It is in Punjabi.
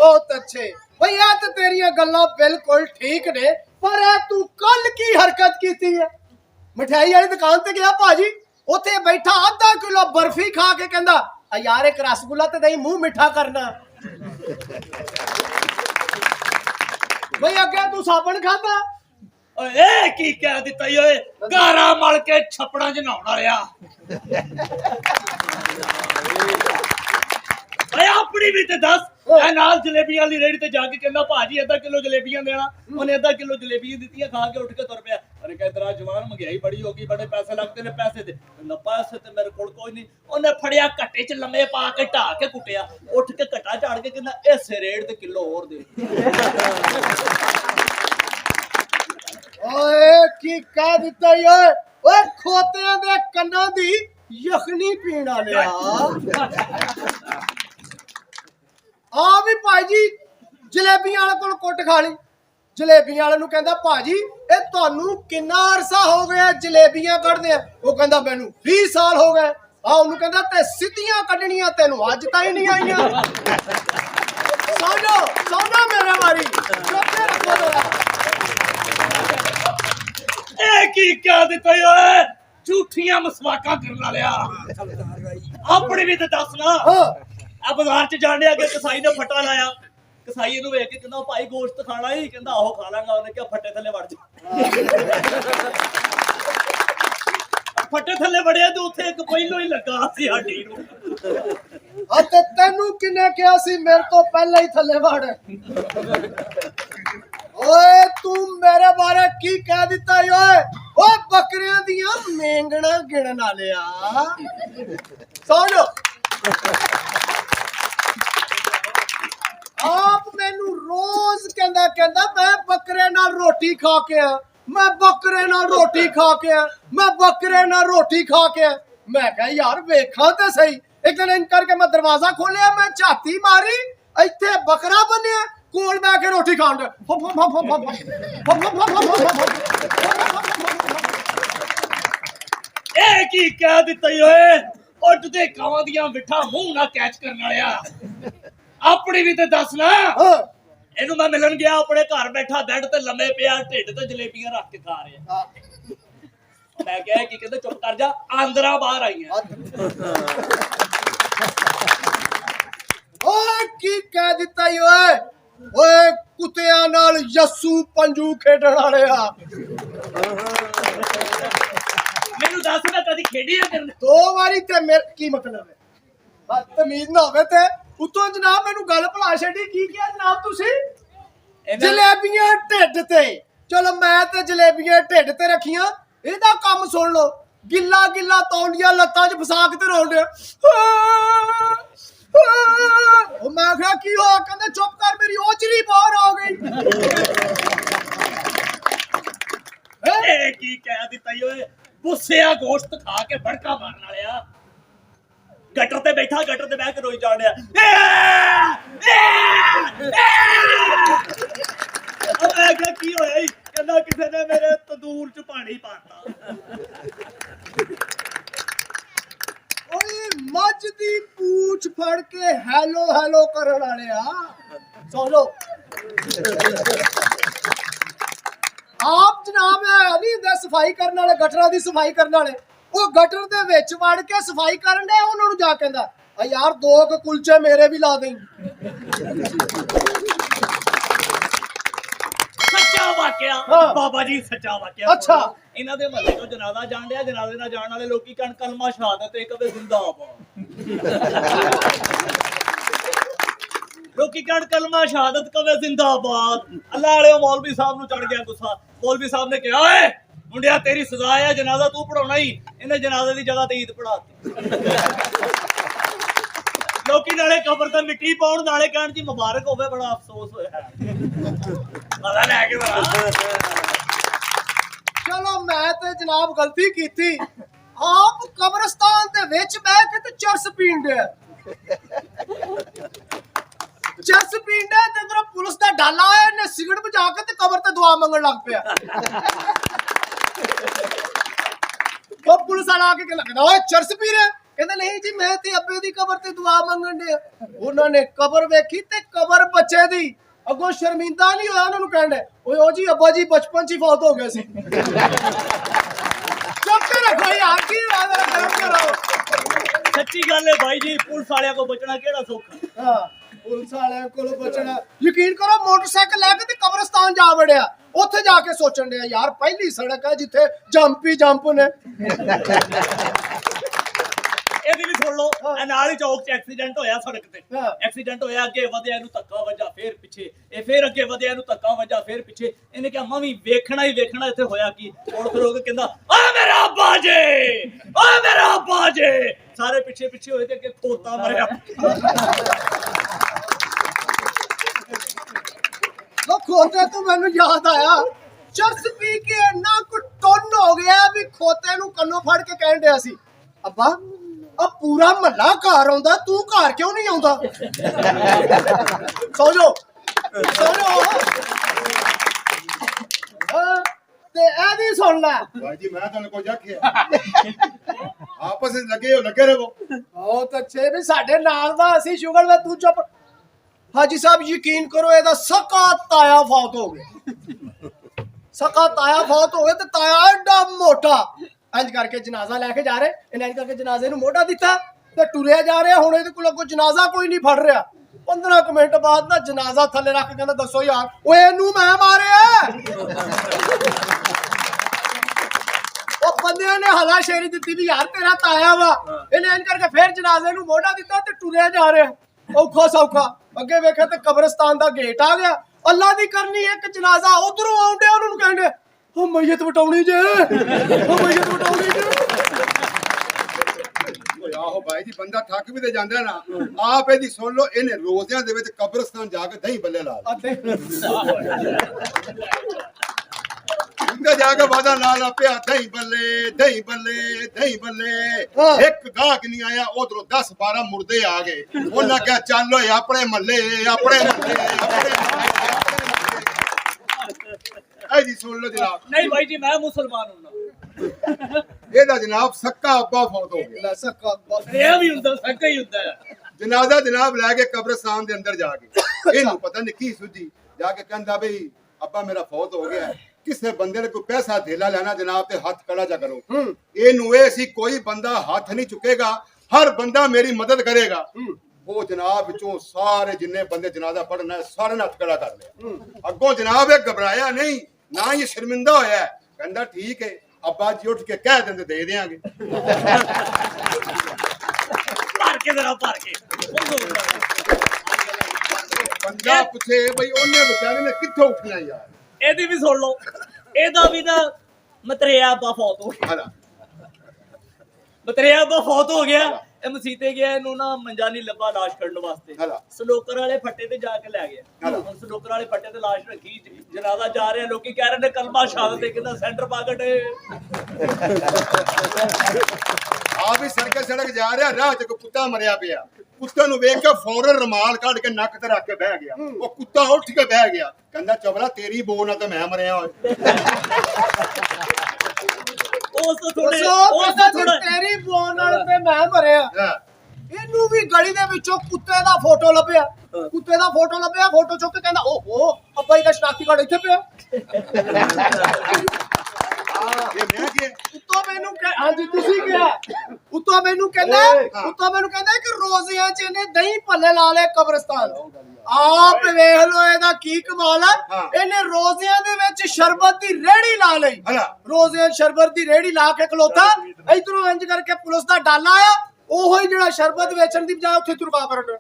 बहुत अच्छे भाई आ तो तेरिया गल्लां बिल्कुल ठीक ने पर ए तू कल की हरकत की है मिठाई वाली दुकान ते गया भाजी उत्थे बैठा आधा किलो बर्फी खा के कहंदा यार एक रसगुल्ला ते दई मुंह मिठा करना भाई अगे तू साबन खाता ए की कह दिता ओए गारा मल के छपड़ा च नहाउण वालिया ओए अपनी भी ते दस ए नाल जलेबियां वाली रेड़ी ते जाके कहंदा भाजी आधा किलो जलेबियां देना ओने आधा किलो जलेबियां दित्तियां खा के उठ के तुर पिया अरे कहंदा जवान महंगाई बड़ी हो गई बड़े पैसे लगते ने पैसे दे कहंदा पैसे ते मेरे कोल कोई नहीं ओने फड़िया घट्टे च लम्मे पा के ढा के कुटिया उठ के घटा झाड़ के कहंदा इसे रेट ते किलो और दे ओए की कह दिता ओए ओए खोतियां दे कन्नां दी यखनी पीण वालिया आ भी भाजी जलेबियां वाले कोल कुट खा ली जलेबियां वाले नूं कहंदा भाजी ए तुहानू किन्ना अरसा हो गया जलेबियां कढदे आ ओ कहंदा मैनू 20 साल हो गए आ ओनू कहंदा ते सिद्धियां कढणियां तैनू अज ताईं नहीं आईयां समझो मेरे मारी चुप रखो जरा ए की क्या दिता ओए झूठियां मसवाका करन वालिया अपनी भी ते दस ना आ बाजार च जाने अगे कसाई ने फटा लाया कसाई नु वेख के कहंदा भाई गोश्त खाना ही कहंदा आहो खा लांगा ओने क्या फटे थल्ले वड़ जा फटे थल्ले वड़िया ते उथे एक पहिलो ही लगा सी हड्डी नु आ ते तैनू किने किया सी मेरे तो पहले ही थल्ले वड़ ओए तू मेरे बारे की कह दिता ओए ओए बकरियां दियां मेंगणा गिणन वालिया समझो आप मैनू रोज कहंदा मैं बकरे नाल रोटी खा के आ मैं बकरे नाल रोटी खा के आ मैं बकरे नाल रोटी खा के आ मैं कहा यार वेखा ते सही एक दिन इन करके मैं दरवाजा खोलिया मैं झाती मारी इत्थे बकरा बनिया कोल बैठ के रोटी खाण दे ए की कह दिता ओए उठ दे कावां दियां मिठा मुंह ना कैच करन वालिया अपनी भी ते दस ना इनू मैं मिलन गया अपने घर बैठा बेड ते लम्मे पिया ढिड ते जलेबियां रख के खा रहे मैं कहा कि कहंदे चुप कर जा आंदरा बाहर आई है ओए की कह दिता ओए ओए कुत्तियां नाल यस्सू पंजू खेडण वालिया मेनू दस ना कदी खेडी है करन दो बारी ते मेरे की मतलब है बदतमीज ना होवे ते उतों जनाब मैनू गल भुला छड़ी की किया जनाब तुसी जलेबियां ढिड ते चलो मैं ते जलेबियां ढिड ते रखियां ਇਹਦਾ ਕੰਮ सुन लो गिला गिला तौंडियां लत्तां च फसा के ते रोण दे ओ मैं आखिया की हो कहंदे चुप कर मेरी ओचरी बाहर आ गई ए की कह दिता ओए गुस्सेया गोश्त खा के भड़का मारन वालिया गटर ते बैठा गटर ते बैठ के रोई जान दिया की होया कहना किसी ने मेरे तंदूर च पानी पाता ओए मज दी पूछ फड़ के हेलो हेलो करन वालिया सुन लो आप जनाब नहीं दे सफाई करने वाले गटरां दी सफाई करने वाले ਉਹ ਗਟਰ ਦੇ ਵਿੱਚ ਵੜ ਕੇ ਸਫਾਈ ਕਰਨ ਦੇ ਉਹਨਾਂ ਨੂੰ ਜਾ ਕਹਿੰਦਾ ਆ ਯਾਰ ਦੋ ਕ ਕੁਲਚੇ ਮੇਰੇ ਵੀ ਲਾ ਦੇਂ ਸੱਚਾ ਵਾਕਿਆ ਬਾਬਾ ਜੀ ਸੱਚਾ ਵਾਕਿਆ ਅੱਛਾ ਇਹਨਾਂ ਦੇ ਮਹੱਲੇ ਤੋਂ ਜਨਾਜ਼ਾ ਜਾਣ ਡਿਆ ਜਨਾਜ਼ੇ ਨਾਲ ਜਾਣ ਵਾਲੇ ਲੋਕੀ ਕਣ ਕਲਮਾ ਸ਼ਹਾਦਤ ਤੇ ਕਦੇ ਜ਼ਿੰਦਾਬਾਦ ਲੋਕੀ ਕਣ ਕਲਮਾ ਸ਼ਹਾਦਤ ਕਦੇ ਜ਼ਿੰਦਾਬਾਦ ਅੱਲਾਹ ਵਾਲਿਓ ਮੌਲਵੀ ਸਾਹਿਬ ਨੂੰ ਚੜ ਗਿਆ ਗੁੱਸਾ ਮੌਲਵੀ ਸਾਹਿਬ ਨੇ ਕਿਹਾ ਓਏ ਮੁੰਡਿਆ ਤੇਰੀ ਸਜ਼ਾ ਹੈ ਜਨਾਜ਼ਾ ਤੂੰ ਪੜਾਉਣਾ ਹੀ ਇਹਨੇ ਜਨਾਜ਼ੇ ਦੀ ਜਗ੍ਹਾ ਤੇ ਈਦ ਪੜਾਤੀ ਲੋਕੀ ਨਾਲੇ ਕਬਰ ਤੇ ਮਿੱਟੀ ਪਾਉਣ ਨਾਲੇ ਕਹਿਣ ਜੀ ਮੁਬਾਰਕ ਹੋਵੇ ਬੜਾ ਅਫਸੋਸ ਹੋਇਆ ਪਤਾ ਲੈ ਕੇ ਬੜਾ ਚਲੋ ਮੈਂ ਤੇ ਜਨਾਬ ਗਲਤੀ ਕੀਤੀ ਆਪ ਕਬਰਸਤਾਨ ਦੇ ਵਿੱਚ ਬਹਿ ਕੇ ਤੇ ਚਰਸ ਪੀਣ ਦੇ ਚਰਸ ਪੀਣ ਦੇ ਤੇ ਇਧਰ ਪੁਲਿਸ ਦਾ ਡਾਲਾ ਆਇਆ ਨੇ ਸਿਗਰਟ ਬੁਝਾ ਕੇ ਤੇ ਕਬਰ ਤੇ ਦੁਆ ਮੰਗਣ ਲੱਗ ਪਿਆ ਉਹ ਪੁਲਿਸ ਵਾਲਾ ਆ ਕੇ ਕਹਿੰਦਾ ਓਏ ਚਰਸ ਪੀ ਰਿਹਾ ਕਹਿੰਦੇ ਨਹੀਂ ਜੀ ਮੈਂ ਤੇ ਅੱਬੇ ਦੀ ਕਬਰ ਤੇ ਦੁਆ ਮੰਗਣ ਡਿਆ। ਉਹਨਾਂ ਨੇ ਕਬਰ ਵੇਖੀ ਤੇ ਕਬਰ ਬੱਚੇ ਦੀ। ਅੱਗੋਂ ਸ਼ਰਮਿੰਦਾ ਨਹੀਂ ਹੋਇਆ, ਉਹਨਾਂ ਨੂੰ ਕਹਿਣ ਡਿਆ ਓਏ ਉਹ ਜੀ ਅੱਬਾ ਜੀ ਬਚਪਨ 'ਚ ਹੀ ਫੌਤ ਹੋ ਗਏ ਸੀ। ਚੁੱਪ ਕੇ ਰੱਖੋ ਯਾਰ, ਕੀ ਹੋਇਆ ਮੇਰਾ ਕਰਮ ਕਰੋ। ਸੱਚੀ ਗੱਲ ਹੈ ਭਾਈ ਜੀ, ਪੁਲਿਸ ਵਾਲਿਆਂ ਕੋ ਬਚਣਾ ਕਿਹੜਾ ਸੌਖਾ। ਹਾਂ ਪੁਲਿਸ ਵਾਲਿਆਂ ਕੋਲੋਂ ਬਚਣਾ, ਯਕੀਨ ਕਰੋ ਮੋਟਰਸਾਈਕਲ ਲੈ ਕੇ ਤੇ ਕਬਰਸਤਾਨ ਜਾ ਵੜਿਆ। ਉੱਥੇ ਜਾ ਕੇ ਸੋਚਣ ਡਿਆ ਯਾਰ ਪਹਿਲੀ ਸੜਕ ਹੈ ਜਿੱਥੇ ਜੰਪ ਹੀ ਜੰਪ ਨੇ। ਇਹਦੀ ਵੀ ਸੁਣ ਲਓ, ਇਹ ਨਾਲ ਹੀ ਚੌਕ 'ਚ ਐਕਸੀਡੈਂਟ ਹੋਇਆ ਸੜਕ ਤੇ। ਹਾਂ। ਐਕਸੀਡੈਂਟ ਹੋਇਆ, ਅੱਗੇ ਵਧਿਆ ਇਹਨੂੰ ਧੱਕਾ ਵੱਜਾ, ਫੇਰ ਪਿੱਛੇ, ਇਹ ਫੇਰ ਅੱਗੇ ਵਧਿਆ ਇਹਨੂੰ ਧੱਕਾ ਵੱਜਾ, ਫੇਰ ਪਿੱਛੇ। ਇਹਨੇ ਕਿਹਾ ਮੈਂ ਵੀ ਵੇਖਣਾ ਹੀ ਵੇਖਣਾ ਇੱਥੇ ਹੋਇਆ ਕੀ। ਹੁਣ ਫਿਰ ਉਹ ਕਹਿੰਦਾ ਓ ਮੇਰਾ ਅੱਬਾ ਜੀ, ਓ ਮੇਰਾ ਅੱਬਾ ਜੀ। ਸਾਰੇ ਪਿੱਛੇ ਪਿੱਛੇ ਹੋਏ ਤੇ ਅੱਗੇ ਖੋਤਾ ਮਰਿਆ। ਲੋ ਖੋਤੇ ਤੋਂ ਮੈਨੂੰ ਯਾਦ ਆਇਆ, ਚਰਸ ਪੀ ਕੇ ਇੰਨਾ ਕੁ ਟੁੰਨ ਹੋ ਗਿਆ ਵੀ ਖੋਤੇ ਨੂੰ ਕੰਨੋਂ ਫੜ ਕੇ ਕਹਿਣ ਡਿਆ ਸੀ ਅੱਬਾ ਆ ਪੂਰਾ ਮਹੱਲਾ ਘਰ ਆਉਂਦਾ, ਤੂੰ ਘਰ ਕਿਉਂ ਨਹੀਂ ਆਉਂਦਾ? ਸੋ ਜਾਓ ਸੋ ਜਾਓ। ਤੇ ਇਹਦੀ ਸੁਣ ਲੈ भाई जी मैं तो कुछ आखिया आपस में लगे रहो। ਬਹੁਤ ਅੱਛੇ ਵੀ ਸਾਡੇ ਨਾਲ ਦਾ ਅਸੀਂ ਸ਼ੁਗਰ ਵੇ ਤੂੰ ਚੁੱਪ। ਹਾਜੀ ਸਾਹਿਬ ਯਕੀਨ ਕਰੋ ਇਹਦਾ ਸਕਾ ਤਾਇਆ ਫੌਤ ਹੋ ਗਿਆ। ਸਕਾ ਤਾਇਆ ਫੌਤ ਹੋ ਗਿਆ ਤੇ ਤਾਇਆ ਐਡਾ ਮੋਟਾ। ਇੰਜ ਕਰਕੇ ਜਨਾਜ਼ਾ ਲੈ ਕੇ ਜਾ ਰਹੇ, ਇਹਨੇ ਇੰਜ ਕਰਕੇ ਜਨਾਜ਼ੇ ਨੂੰ ਮੋਢਾ ਦਿੱਤਾ ਤੇ ਟੁਰਿਆ ਜਾ ਰਿਹਾ। ਹੁਣ ਇਹਦੇ ਕੋਲ ਕੋਈ ਜਨਾਜ਼ਾ ਕੋਈ ਨਹੀਂ ਫੜ ਰਿਹਾ। 15 ਕੁ ਮਿੰਟ ਬਾਅਦ ਨਾ ਜਨਾਜ਼ਾ ਥੱਲੇ ਰੱਖ ਕੇ ਕਹਿੰਦਾ ਦੱਸੋ ਯਾਰ ਓਏ ਇਹਨੂੰ ਮੈਂ ਮਾਰਿਆ। ਉਹ ਬੰਦਿਆਂ ਨੇ ਹਲਾਸ਼ੇਰੀ ਦਿੱਤੀ ਵੀ ਯਾਰ ਤੇਰਾ ਤਾਇਆ ਵਾ। ਇਹਨੇ ਇੰਜ ਕਰਕੇ ਫੇਰ ਜਨਾਜ਼ੇ ਨੂੰ ਮੋਢਾ ਦਿੱਤਾ ਤੇ ਟੁਰਿਆ ਜਾ ਰਿਹਾ ਔਖਾ ਸੌਖਾ। ਅੱਗੇ ਵੇਖਿਆ ਤੇ ਕਬਰਸਤਾਨ ਦਾ ਗੇਟ ਆ ਗਿਆ। ਅੱਲਾ ਦੀ ਕਰਨੀ ਇੱਕ ਜਨਾਜ਼ਾ ਉਧਰੋਂ ਆਉਂਦਿਆ ਉਹਨਾਂ ਨੂੰ ਕਹਿੰਦੇ ਉਹ ਮਈਅਤ ਵਟਾਉਣੀ ਜੇ, ਉਹ ਮਈਅਤ ਵਟਾਉਣੀ ਜੇ। ਆਹੋ ਭਾਈ ਜੀ ਬੰਦਾ ਥੱਕ ਵੀ ਤੇ ਜਾਂਦਾ ਨਾ। ਆਪ ਇਹਦੀ ਸੁਣ ਲਓ, ਇਹਨੇ ਰੋਜ਼ਿਆਂ ਦੇ ਵਿੱਚ ਕਬਰਸਤਾਨ ਜਾ ਕੇ ਦਹੀਂ ਬੱਲੇ ਲਾ ਉੱਤੇ ਜਾ ਕੇ ਵਾਦਾ ਲਾ ਪਿਆ ਦਹੀਂ ਬੱਲੇ ਦਹੀਂ ਬੱਲੇ ਦਹੀਂ ਬੱਲੇ। ਇੱਕ ਗਾਹਕ ਨਹੀਂ ਆਇਆ, ਉਧਰੋਂ 10-12 ਮੁਰਦੇ ਆ ਗਏ। ਉਹਨਾਂ ਕਿਹਾ ਚੱਲ ਓਏ ਆਪਣੇ ਮੱਲੇ ਆਪਣੇ ਇਹਦੀ ਸੁਣ ਲਓ ਜਨਾਬ। ਨਹੀਂ ਭਾਈ ਜੀ ਮੈਂ ਮੁਸਲਮਾਨ ਹਾਂ। ਇਹਦਾ ਜਨਾਬ ਸੱਕਾ ਅੱਬਾ ਫੌਤ ਹੋ ਗਿਆ। ਇਹ ਵੀ ਹੁੰਦਾ, ਸੱਕਾ ਹੀ ਹੁੰਦਾ ਹੈ। ਜਨਾਜ਼ਾ ਜਨਾਬ ਲੈ ਕੇ ਕਬਰਸਤਾਨ ਦੇ ਅੰਦਰ ਜਾ ਕੇ ਇਹਨੂੰ ਪਤਾ ਨਹੀਂ ਕੀ ਸੁਝੀ, ਜਾ ਕੇ ਕਹਿੰਦਾ ਬਈ ਅੱਬਾ ਮੇਰਾ ਫੌਤ ਹੋ ਗਿਆ। ਕਿਸੇ ਬੰਦੇ ਨੇ ਕੋਈ ਪੈਸਾ ਧੇਲਾ ਲੈਣਾ ਜਨਾਬ ਤੇ ਹੱਥ ਖੜਾ ਜਾ ਕਰੋ। ਇਹਨੂੰ ਇਹ ਸੀ ਕੋਈ ਬੰਦਾ ਹੱਥ ਨਹੀਂ ਚੁੱਕੇਗਾ, ਹਰ ਬੰਦਾ ਮੇਰੀ ਮਦਦ ਕਰੇਗਾ। ਉਹ ਜਨਾਬ ਵਿੱਚੋਂ ਸਾਰੇ ਜਿੰਨੇ ਬੰਦੇ ਜਨਾਜ਼ਾ ਪੜਨਾ ਸਾਰੇ ਨੇ ਹੱਥ ਖੜਾ ਕਰ ਲਿਆ। ਅੱਗੋਂ ਜਨਾਬ ਇਹ ਘਬਰਾਇਆ ਨਹੀਂ, ਨਾ ਹੀ ਸ਼ਰਮਿੰਦਾ ਹੋਇਆ। ਕਹਿੰਦਾ ਠੀਕ ਹੈ ਅੱਬਾ ਜੀ ਉੱਠ ਕੇ ਕਹਿ ਦਿੰਦੇ ਦੇ ਦੇਾਂਗੇ। ਭਰ ਕੇ ਜਰਾ ਭਰ ਕੇ ਬੰਦਾ ਪੁੱਛੇ ਬਈ ਉਹਨੇ ਵਿਚਾਰੇ ਨੇ ਕਿੱਥੋਂ ਉੱਠਣਾ ਯਾਰ। ਇਹਦੀ ਵੀ ਸੁਣ ਲਓ, ਇਹਦਾ ਵੀ ਨਾ ਮਤਰੇਆ ਅੱਬਾ ਫੌਤ ਹੋ ਗਿਆ। ਹਲਾ ਮਤਰੇਆ ਅੱਬਾ ਫੌਤ ਹੋ ਗਿਆ। ਇਹ ਮਸੀਤੇ ਗਿਆ, ਇਹਨੂੰ ਨਾ ਮੰਜਾ ਨਹੀਂ ਲੱਭਾ ਲਾਸ਼ ਕੱਢਣ ਵਾਸਤੇ। ਸਲੋਕਰ ਵਾਲੇ ਫੱਟੇ ਤੇ ਜਾ ਕੇ ਲੈ ਗਿਆ। ਹੁਣ ਸਲੋਕਰ ਵਾਲੇ ਫੱਟੇ ਤੇ ਲਾਸ਼ ਰੱਖੀ, ਜਨਾਜ਼ਾ ਜਾ ਰਿਹਾ। ਲੋਕੀ ਕਹਿ ਰਹੇ ਨੇ ਕਲਮਾ ਸ਼ਹਾਦਤ ਦੇ, ਕਹਿੰਦਾ ਸੈਂਟਰ ਪਾਕਟ ਆ ਵੀ ਸੜਕ ਜਾ ਰਿਹਾ, ਰਾਹ ਚ ਇੱਕ ਕੁੱਤਾ ਮਰਿਆ ਪਿਆ। ਕੁੱਤੇ ਨੂੰ ਵੇਖ ਕੇ ਫੌਰਨ ਰੁਮਾਲ ਕੱਢ ਕੇ ਨੱਕ ਤੇ ਰੱਖ ਕੇ ਬਹਿ ਗਿਆ। ਉਹ ਕੁੱਤਾ ਉੱਠ ਕੇ ਬਹਿ ਗਿਆ, ਕਹਿੰਦਾ ਚਵਲਾ ਤੇਰੀ ਬੋ ਨਾਲ ਤੇ ਮੈਂ ਮਰਿਆ ਹੋਇਆ। ਉਸ ਤੋਂ ਥੋੜਾ ਤੇਰੀ ਬੋਨ ਨਾਲ ਤੇ ਮੈਂ ਮਰਿਆ। ਇਹਨੂੰ ਵੀ ਗਲੀ ਦੇ ਵਿੱਚੋਂ ਕੁੱਤੇ ਦਾ ਫੋਟੋ ਲੱਭਿਆ। ਕੁੱਤੇ ਦਾ ਫੋਟੋ ਲੱਭਿਆ, ਫੋਟੋ ਚੁੱਕ ਕੇ ਕਹਿੰਦਾ ਓਹੋ ਅੱਬਾ ਜੀ ਦਾ ਸ਼ਨਾਖਤੀ ਕਾਰਡ ਇੱਥੇ ਪਿਆ। ਇਹ ਮੈਂ ਕੀ ਉੱਤੋਂ ਮੈਨੂੰ ਹਾਂਜੀ ਤੁਸੀਂ ਕਿਹਾ ਉੱਤੋਂ ਮੈਨੂੰ ਕਹਿੰਦਾ ਕਿ ਰੋਜ਼ਿਆਂ ਚ ਇਹਨੇ ਦਹੀਂ ਭੱਲੇ ਲਾ ਲਏ ਕਬਰਸਤਾਨ। ਆਪ ਵੇਖ ਲੋ ਇਹਦਾ ਕੀ ਕਮਾਲ ਆ। ਇਹਨੇ ਰੋਜ਼ਿਆਂ ਦੇ ਵਿੱਚ ਸ਼ਰਬਤ ਦੀ ਰੇਹੜੀ ਲਾ ਲਈ। ਰੋਜ਼ਿਆਂ ਸ਼ਰਬਤ ਦੀ ਰੇਹੜੀ ਲਾ ਕੇ ਖਲੋਤਾ। ਇਧਰੋਂ ਇੰਜ ਕਰਕੇ ਪੁਲਿਸ ਦਾ ਡਾਲਾ ਆਇਆ, ਉਹੋ ਹੀ ਜਿਹੜਾ ਸ਼ਰਬਤ ਵੇਚਣ ਦੀ ਬਜਾਏ ਉੱਥੇ ਤੁਰਵਾ ਕਰਨ।